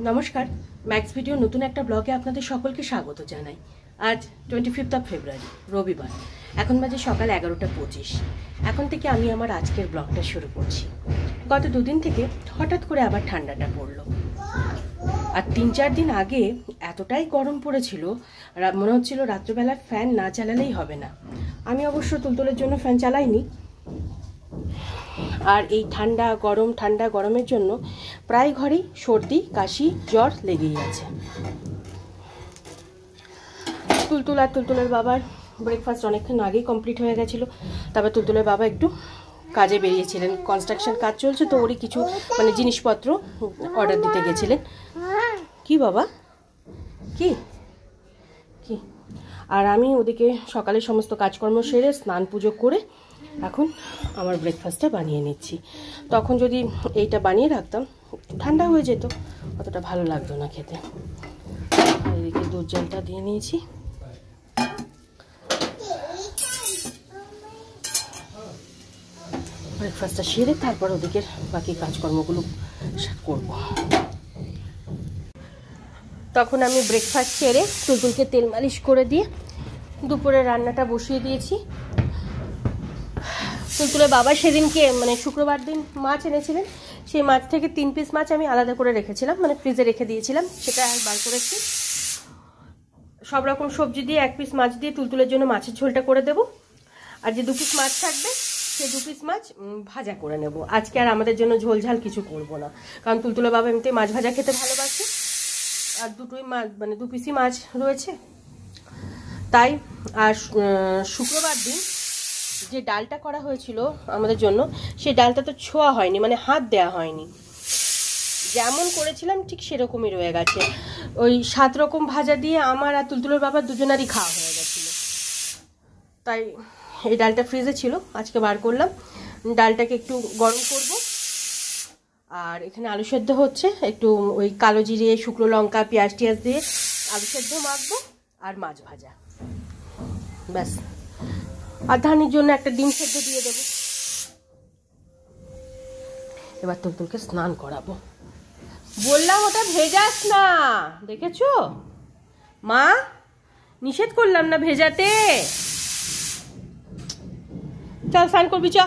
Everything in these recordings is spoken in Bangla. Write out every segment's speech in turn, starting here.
নমস্কার, ম্যাক্স ভিডিও নতুন একটা ব্লগে আপনাদের সকলকে স্বাগত জানাই। আজ 25 ফেব্রুয়ারি রবিবার, এখন বাজে সকাল 11:25। এখন থেকে আমি আমার আজকের ব্লগটা শুরু করছি। গত দুদিন থেকে হঠাৎ করে আবার ঠান্ডাটা পড়লো, আর 3-4 দিন আগে এতটাই গরম পড়েছিল, মনে হচ্ছিল রাত্রেবেলা ফ্যান না চালালেই হবে না। আমি অবশ্য তুলতুলের জন্য ফ্যান চালাইনি, আর এই ঠান্ডা গরমের জন্য প্রায় ঘরেই সর্দি কাশি জ্বর লেগেই আছে। তুলতুলের বাবার ব্রেকফাস্ট অনেকক্ষণ আগেই কমপ্লিট হয়ে গেছিলো। তারপর তুলতুলের বাবা একটু কাজে বেরিয়েছিলেন, কনস্ট্রাকশন কাজ চলছে তো, ওরই কিছু জিনিসপত্র অর্ডার দিতে গেছিলেন। কি বাবা কি কি আর আমি ওদিকে সকালে সমস্ত কাজকর্ম সেরে স্নান পুজো করে এখন আমার ব্রেকফাস্টটা বানিয়ে নিচ্ছি। তখন যদি এইটা বানিয়ে রাখতাম ঠান্ডা হয়ে যেত, অতটা ভালো লাগতো না খেতে। এদিকে দুধ জলটা দিয়ে নিয়েছি। ব্রেকফাস্টটা সেরে তারপর ওদিকের বাকি কাজকর্মগুলো করব। তখন আমি ব্রেকফাস্ট সেরে তুলতুলকে তেল মালিশ করে দিয়ে দুপুরে রান্নাটা বসিয়ে দিয়েছি। তুলতুলের বাবা সেদিনকে শুক্রবার দিন মাছ এনেছিলেন, সেই মাছ থেকে 3 পিস মাছ আমি আলাদা করে রেখেছিলাম, ফ্রিজে রেখে দিয়েছিলাম, সেটা বার করেছি। সব রকম সবজি দিয়ে 1 পিস মাছ দিয়ে তুলতুলের জন্য মাছের ঝোলটা করে দেব, আর যে 2 পিস মাছ থাকবে সেই 2 পিস মাছ ভাজা করে নেব। আজকে আর আমাদের জন্য ঝোল ঝাল কিছু করব না, কারণ তুলতুলের বাবা এমনিতে মাছ ভাজা খেতে ভালোবাসে, আর দুটোই মাছ 2 পিসই মাছ রয়েছে তাই। আর শুক্রবার দিন যে ডালটা করা হয়েছিল আমাদের জন্য, সেই ডালটা তো ছোঁয়া হয়নি, হাত দেওয়া হয়নি, যেমন করেছিলাম ঠিক সেরকমই রয়ে গেছে। ওই 7 রকম ভাজা দিয়ে আমার আর তুলতুলের বাবার দুজনারই খাওয়া হয়ে গেছিল, তাই এই ডালটা ফ্রিজে ছিল, আজকে বার করলাম। ডালটাকে একটু গরম করব, আর এখানে আলু সেদ্ধ হচ্ছে, একটু ওই কালো জিরে শুকনো লঙ্কা পেঁয়াজ টিয়াজ দিয়ে আলু সেদ্ধ মাখবো, আর মাছ ভাজা, ব্যাস। আর ধানির জন্য একটা ডিম সেদ্ধ দিয়ে দেবো। এবার তুলতুলকে স্নান করাবো। বললাম ওটা ভেজাস না, দেখেছো মা, নিষেধ করলাম না ভেজাতে। চল স্নান করবি, চ।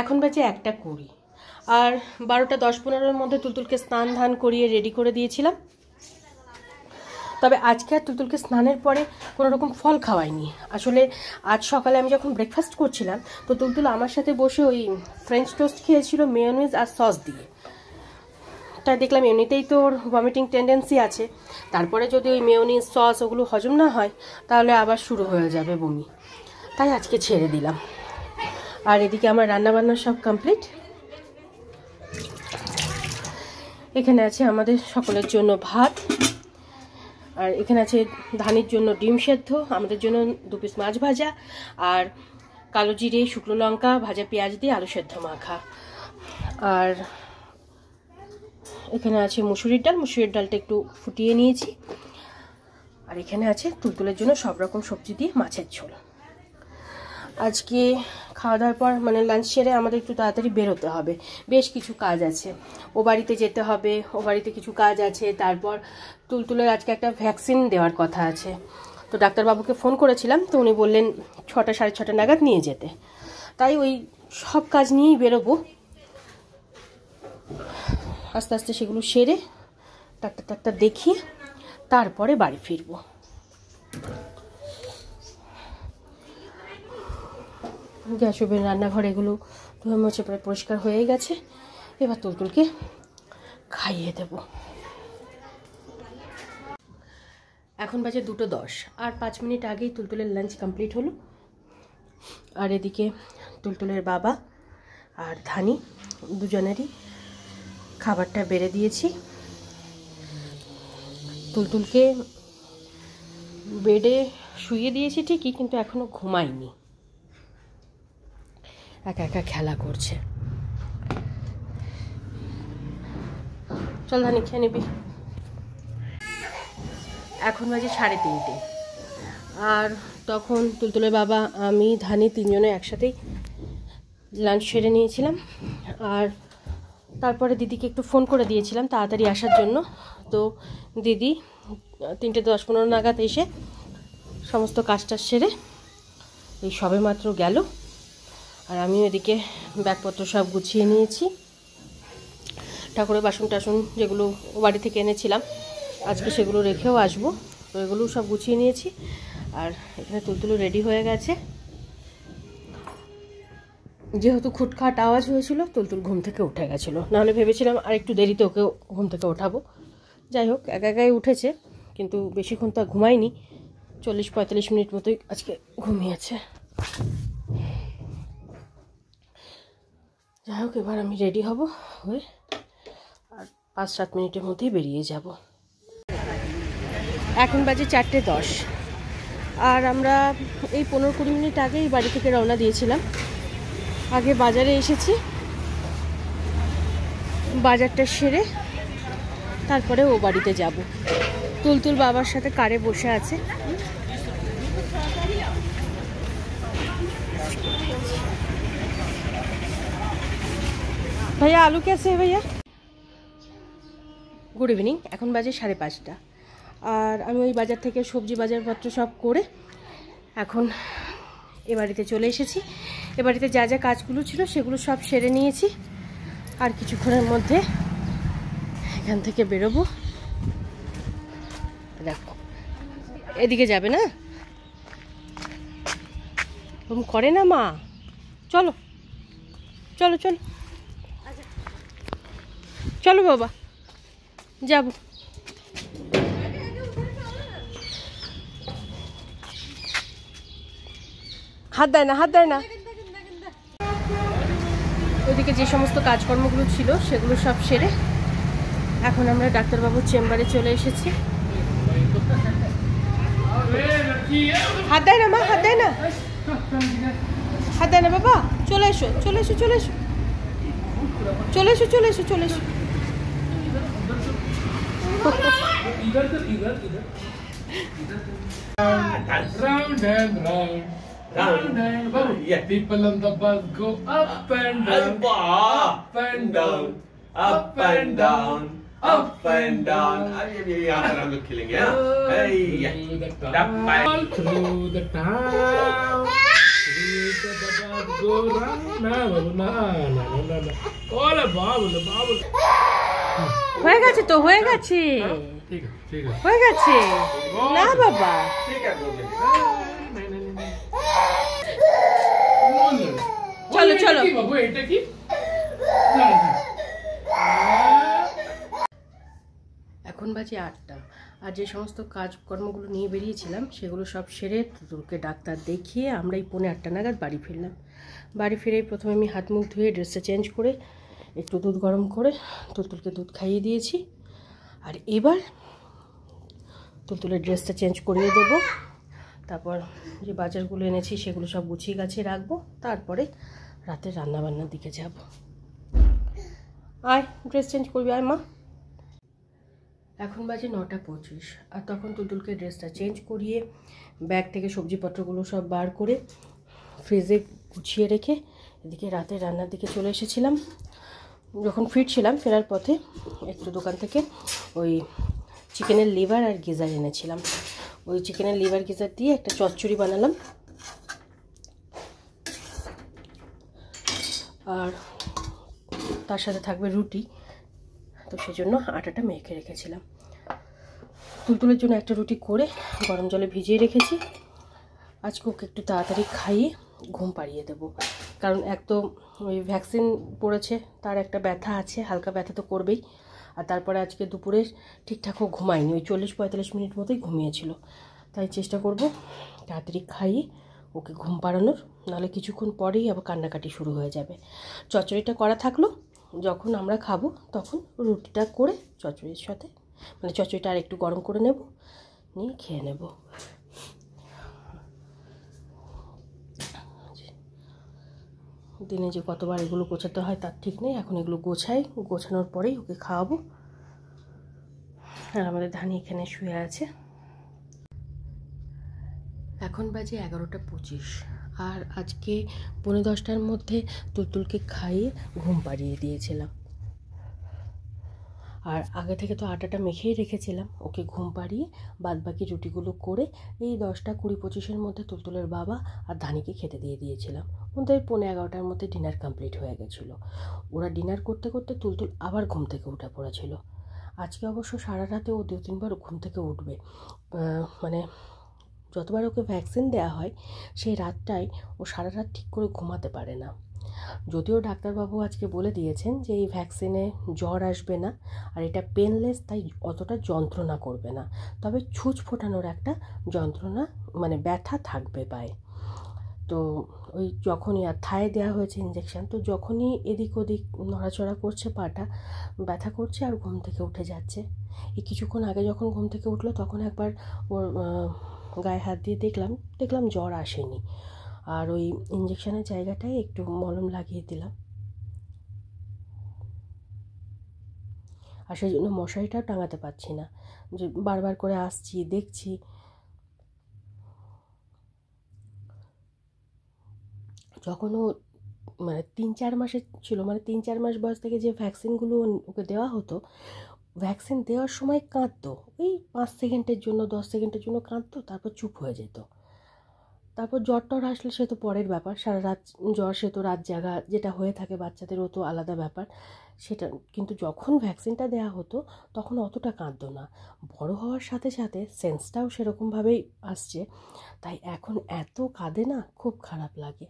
এখন বাজে 1:20, আর 12:10-15-এর মধ্যে তুলতুলকে স্নান ধান করিয়ে রেডি করে দিয়েছিলাম। তবে আজকে আর তুলতুলকে স্নানের পরে কোনো রকম ফল খাওয়াইনি। আসলে আজ সকালে আমি যখন ব্রেকফাস্ট করছিলাম, তো তুলতুল আমার সাথে বসে ওই ফ্রেঞ্চ টোস্ট খেয়েছিল মেয়োনিজ আর সস দিয়ে। তাই দেখলাম এমনিতেই তো ওর ভমিটিং টেন্ডেন্সি আছে, তারপরে যদি ওই মেয়োনিজ সস ওগুলো হজম না হয় তাহলে আবার শুরু হয়ে যাবে বমি, তাই আজকে ছেড়ে দিলাম। আর এদিকে আমার রান্নাবান্না সব কমপ্লিট। এখানে আছে আমাদের সকলের জন্য ভাত, আর এখানে আছে ধানির জন্য ডিম সেদ্ধ, আমাদের জন্য 2 পিস মাছ ভাজা, আর কালো জিরে শুকনো লঙ্কা ভাজা পেঁয়াজ দিয়ে আলু সেদ্ধ মাখা। আর এখানে আছে মুসুরির ডালটা একটু ফুটিয়ে নিয়েছি। আর এখানে আছে তুলতুলের জন্য সব রকম সবজি দিয়ে মাছের ঝোল। আজকে খাওয়া দাওয়ার পর লাঞ্চ সেরে আমাদের একটু তাড়াতাড়ি বেরোতে হবে, বেশ কিছু কাজ আছে। ও বাড়িতে যেতে হবে, ও বাড়িতে কিছু কাজ আছে। তারপর তুলতুলের আজকে একটা ভ্যাকসিন দেওয়ার কথা আছে, তো ডাক্তারবাবুকে ফোন করেছিলাম, তো উনি বললেন 6টা 6:30 নাগাদ নিয়ে যেতে। তাই ওই সব কাজ নিয়েই বেরোবো, আস্তে আস্তে সেগুলো সেরে ডাক্তার দেখিয়ে তারপরে বাড়ি ফিরবো। গ্যাস ওভেন রান্নাঘর এগুলো ধুয়ে মুছে প্রায় পরিষ্কার হয়ে গেছে। এবার তুলতুলকে খাইয়ে দেব। এখন বাজে 2:10, আর 5 মিনিট আগেই তুলতুলের লাঞ্চ কমপ্লিট হলো। আর এদিকে তুলতুলের বাবা আর ধানি দুজনেরই খাবারটা বেড়ে দিয়েছি। তুলতুলকে বেডে শুইয়ে দিয়েছি ঠিকই, কিন্তু এখনো ঘুমায়নি, একা একা খেলা করছে। চল ধানি খেয়ে নিবি। এখন বাজে 3:30, আর তখন তুলতুলের বাবা আমি ধানি 3 জনে একসাথেই লাঞ্চ সেরে নিয়েছিলাম। আর তারপরে দিদিকে একটু ফোন করে দিয়েছিলাম তাড়াতাড়ি আসার জন্য। তো দিদি 3টে 10-15 নাগাদ এসে সমস্ত কাজটা সেরে এই সবে মাত্র গেল। আর আমিও এদিকে ব্যাগপত্র সব গুছিয়ে নিয়েছি। ঠাকুরের বাসন টাসন যেগুলো বাড়ি থেকে এনেছিলাম আজকে সেগুলো রেখেও আসবো, তো এগুলো সব গুছিয়ে নিয়েছি। আর এখানে তুলতুলো রেডি হয়ে গেছে। যেহেতু খুটখাট আওয়াজ হয়েছিল তুলতুল ঘুম থেকে উঠে গেছিলো, নাহলে ভেবেছিলাম আর একটু দেরিতে ওকে ঘুম থেকে ওঠাবো। যাই হোক একা একাই উঠেছে, কিন্তু বেশিক্ষণ তো ঘুমায়নি, 40-45 মিনিট মতোই আজকে ঘুমিয়েছে। যাই হোক এবার আমি রেডি হব হয়ে আর 5-7 মিনিটের মধ্যেই বেরিয়ে যাব। এখন বাজে 4:10 আর আমরা এই 15-20 মিনিট আগেই বাড়ি থেকে রওনা দিয়েছিলাম। আগে বাজারে এসেছি, বাজারটা সেরে তারপরে ও বাড়িতে যাব। তুলতুল বাবার সাথে কারে বসে আছে। ভাইয়া আলু कैसे है भैया? Good evening. এখন বাজে 5:30 আর আমি ওই বাজার থেকে সবজি বাজারপত্র সব করে এখন এ বাড়িতে চলে এসেছি। এ বাড়িতে যা যা কাজগুলো ছিল সেগুলো সব সেরে নিয়েছি। আর কিছুক্ষণের মধ্যে এখান থেকে বেরোবো। দেখো এদিকে যাবে না, ওরকম করে না মা। চলো চলো চলো চলো বাবা যাব। হাত দেয় না, হাত দেয় না। ওইদিকে যে সমস্ত কাজকর্মগুলো ছিল সেগুলো সব সেরে এখন আমরা ডাক্তারবাবুর চেম্বারে চলে এসেছি। হাত দেয় না মা, হাত দেয় না, হাত দেয় না বাবা। চলে এসো চলে এসো চলে এসো চলে এসো চলে এসো চলে এসো। Round and round, round and round. Yeah. People on the bus go up and down, up and down, up and down, up and down. I'm killing, yeah. Hey, through the town, through the town. Through the bus go round. Na na na na na. Ola babula babula. হয়ে গেছে তো, হয়ে গেছে, ঠিক আছে ঠিক আছে হয়ে গেছে না বাবা। চলো চলো বাবু, এটা কি? এখন বাজে 8টা আর যে সমস্ত কাজকর্মগুলো নিয়ে বেরিয়েছিলাম সেগুলো সব সেরে তুলতুলকে ডাক্তার দেখিয়ে আমরা এই 7:45 নাগাদ বাড়ি ফিরলাম। বাড়ি ফিরেই প্রথমে আমি হাত মুখ ধুয়ে ড্রেসটা চেঞ্জ করে একটু দুধ গরম করে তুলতুলকে দুধ খাইয়ে দিয়েছি। আর এবার তুলতুলের ড্রেসটা চেঞ্জ করিয়ে দেবো। তারপর যে বাজারগুলো এনেছি সেগুলো সব গুছিয়ে গাছিয়ে রাখবো। তারপরে রাতে রান্নাবান্নার দিকে যাব। আয় ড্রেস চেঞ্জ করবি, আয় মা। এখন বাজে 9:25 আর তখন তুলতুলকে ড্রেসটা চেঞ্জ করিয়ে ব্যাগ থেকে সবজিপত্রগুলো সব বার করে ফ্রিজে গুছিয়ে রেখে এদিকে রাতে রান্নার দিকে চলে এসেছিলাম। যখন ফিরছিলাম ফেরার পথে একটু দোকান থেকে ওই চিকেনের লিভার আর গিজার এনেছিলাম। ওই চিকেনের লিভার গিজার দিয়ে একটা চচ্চড়ি বানালাম আর তার সাথে থাকবে রুটি। তো সেজন্য আটাটা মেখে রেখেছিলাম। তুলতুলের জন্য একটা রুটি করে গরম জলে ভিজিয়ে রেখেছি। আজকে ওকে একটু তাড়াতাড়ি খাইয়ে ঘুম পাড়িয়ে দেবো, কারণ এক তো ওই ভ্যাকসিন পড়েছে, তার একটা ব্যথা আছে, হালকা ব্যথা তো করবেই। আর তারপরে আজকে দুপুরে ঠিকঠাক ও ঘুমায়নি, ওই 40-45 মিনিট মতোই ঘুমিয়েছিল। তাই চেষ্টা করব তাড়াতাড়ি খাইয়ে ওকে ঘুম পাড়ানোর, নাহলে কিছুক্ষণ পরেই আবার কান্নাকাটি শুরু হয়ে যাবে। চচ্চড়িটা করা থাকলো, যখন আমরা খাবো তখন রুটিটা করে চচ্চড়ির সাথে মানে চচ্চড়িটা আর একটু গরম করে নেব, নিয়ে খেয়ে নেব। দিনে যে কতবার এগুলো গোছাতে হয় তার ঠিক নেই। এখন এগুলো গোছাই, গোছানোর পরেই ওকে খাওয়াবো। আর আমাদের ধানি এখানে শুয়ে আছে। এখন বাজে 11:25 আর আজকে 9:45 মধ্যে তুলতুলকে খাইয়ে ঘুম পাড়িয়ে দিয়েছিলাম। আর আগে থেকে তো আটাটা মেখেই রেখেছিলাম, ওকে ঘুম পাড়িয়ে বাদবাকি রুটিগুলো করে এই 10টা 20-25-এর মধ্যে তুলতুলের বাবা আর ধানিকে খেতে দিয়ে দিয়েছিলাম। ওদের 11:15-র মধ্যে ডিনার কমপ্লিট হয়ে গেছিলো। ওরা ডিনার করতে করতে তুলতুল আবার ঘুম থেকে উঠে পড়েছিল। আজকে অবশ্য সারা রাতে ও 2-3 বার ঘুম থেকে উঠবে, মানে যতবার ওকে ভ্যাকসিন দেওয়া হয় সেই রাতটায় ও সারা রাত ঠিক করে ঘুমাতে পারে না। যদিও ডাক্তারবাবু আজকে বলে দিয়েছেন যে এই ভ্যাকসিনে জ্বর আসবে না, আর এটা পেনলেস, তাই অতটা যন্ত্রণা করবে না, তবে ছুঁচ ফোটানোর একটা যন্ত্রণা মানে ব্যথা থাকবে পায়ে। তো ওই যখনই আর থায়ে দেওয়া হয়েছে ইঞ্জেকশান, তো যখনই এদিক ওদিক নড়াচড়া করছে পাটা, ব্যথা করছে আর ঘুম থেকে উঠে যাচ্ছে। এই কিছুক্ষণ আগে যখন ঘুম থেকে উঠলো তখন একবার ওর গায়ে হাত দিয়ে দেখলাম জ্বর আসেনি, আর ওই ইঞ্জেকশনের জায়গাটায় একটু মলম লাগিয়ে দিলাম। আর সেই জন্য মশারিটাও টাঙাতে পারছি না, যে বারবার করে আসছি দেখছি। যখন ও মানে 3-4 মাসের ছিল, মানে 3-4 মাস বয়স থেকে যে ভ্যাকসিনগুলো ওকে দেওয়া হতো, ভ্যাকসিন দেওয়ার সময় কাঁদতো, ওই 5 সেকেন্ডের জন্য 10 সেকেন্ডের জন্য কাঁদতো, তারপর চুপ হয়ে যেত। তারপর জ্বর টর আসলে সে তো পরের ব্যাপার, সারা রাত জ্বর, সে তো রাত জাগা যেটা হয়ে থাকে বাচ্চাদেরও তো আলাদা ব্যাপার সেটা। কিন্তু যখন ভ্যাকসিনটা দেওয়া হতো তখন অতটা কাঁদতো না। বড় হওয়ার সাথে সাথে সেন্সটাও সেরকমভাবেই আসছে, তাই এখন এত কাঁদে না, খুব খারাপ লাগে।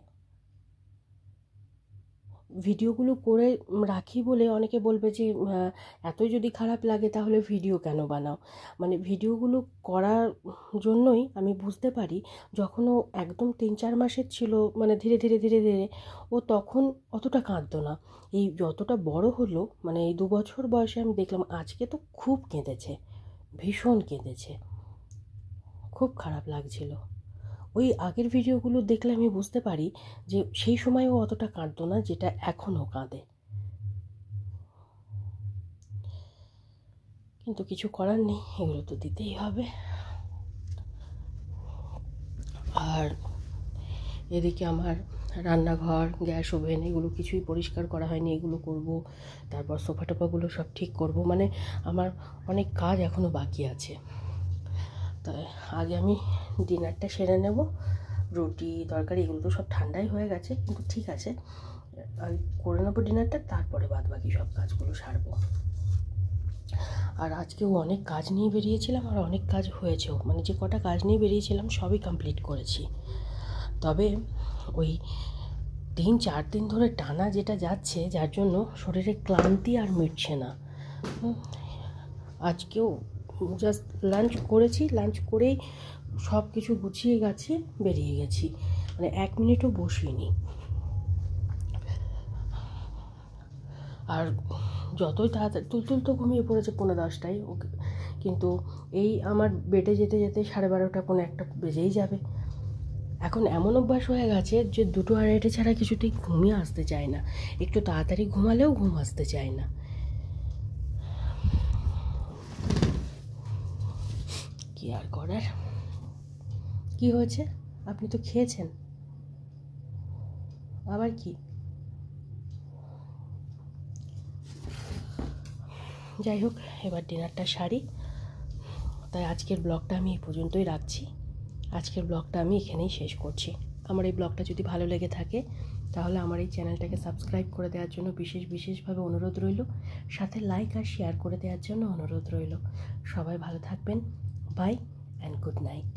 ভিডিওগুলো করে রাখি বলে অনেকে বলবে যে এতই যদি খারাপ লাগে তাহলে ভিডিও কেন বানাও। মানে ভিডিওগুলো করার জন্যই আমি বুঝতে পারি যখন ও একদম 3-4 মাসের ছিল, মানে ধীরে ধীরে ও তখন অতটা কাঁদতো না। এই যতটা বড় হলো, মানে এই 2 বছর বয়সে আমি দেখলাম আজকে তো খুব কেঁদেছে, ভীষণ কেঁদেছে, খুব খারাপ লাগছিল। ওই আগের ভিডিওগুলো দেখলে আমি বুঝতে পারি যে সেই সময়ও অতটা কাঁদতো না যেটা এখনও কাঁদে। কিন্তু কিছু করার নেই, এগুলো তো দিতেই হবে। আর এদিকে আমার রান্নাঘর, গ্যাস ওভেন এগুলো কিছুই পরিষ্কার করা হয়নি, এগুলো করব। তারপর সোফা টোফাগুলো সব ঠিক করব, মানে আমার অনেক কাজ এখনও বাকি আছে। তাই আগে আমি ডিনারটা সেরে নেব। রুটি তরকারি এগুলো তো সব ঠান্ডাই হয়ে গেছে, কিন্তু ঠিক আছে, আমি করে নেবো ডিনারটা, তারপরে বাদ বাকি সব কাজগুলো সারবো। আর আজকেও অনেক কাজ নিয়ে বেরিয়েছিলাম, আর অনেক কাজ হয়েছেও, মানে যে কটা কাজ নিয়ে বেরিয়েছিলাম সবই কমপ্লিট করেছি। তবে ওই 3-4 দিন ধরে টানা যেটা যাচ্ছে, যার জন্য শরীরে ক্লান্তি আর মিটছে না। আজকেও জাস্ট লাঞ্চ করেছি, লাঞ্চ করেই সব কিছু গুছিয়ে গেছে বেরিয়ে গেছি, মানে 1 মিনিটও বসিনি। আর যতই তাড়াতাড়ি তুলতুল তো ঘুমিয়ে পড়েছে 11:30টায়, ওকে কিন্তু এই আমার বেডে যেতে যেতে 12:30 1 বেজেই যাবে। এখন এমন অভ্যাস হয়ে গেছে যে 2-2:30 ছাড়া কিছুতেই ঘুমিয়ে আসতে চায় না, একটু তাড়াতাড়ি ঘুমালেও ঘুম আসতে চায় না। কি আর করার। কি হয়েছে? আপনি তো খেয়েছেন, আবার কি? যাই হোক, এবার ডিনারটা সারি। তাই আজকের ব্লগটা আমি এই পর্যন্তই রাখছি। আজকের ব্লগটা আমি এখানেই শেষ করছি। আমার এই ব্লগটা যদি ভালো লেগে থাকে তাহলে আমার এই চ্যানেলটাকে সাবস্ক্রাইব করে দেওয়ার জন্য বিশেষভাবে অনুরোধ রইল, সাথে লাইক আর শেয়ার করে দেওয়ার জন্য অনুরোধ রইল। সবাই ভালো থাকবেন। Bye and good night.